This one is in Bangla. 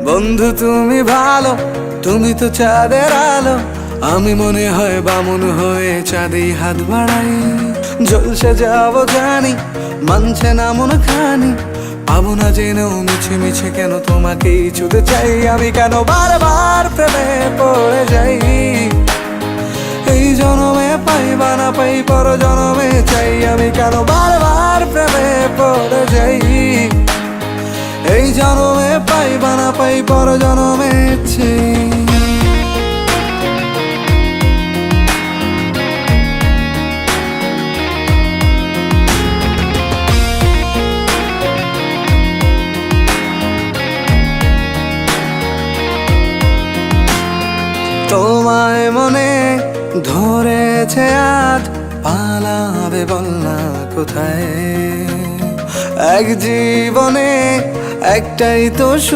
বন্ধু তুমি ভালো, তুমি তো চাঁদের আলো। আমি মনে হয় বামুন হয়ে চাঁদে হাত বাড়াই। জলসে যাবো জানি, মানছে না মন খানি। পাবো না জেনেও মিছে মিছে কেন তোমাকেই ছুতে চাই। আমি কেন বারবার প্রেমে পড়ে যাই। এই জনমে পাই বা না পাই, পর জনমে চাই। আমি কেন বারবার প্রেমে পড়ে যাই। এই জনমে পাই বা না পাই, পর জনমে চাই। তোমায় মনে ধরেছে আজ, পালাবে বল না কোথায়। এক জীবনে একটাই তো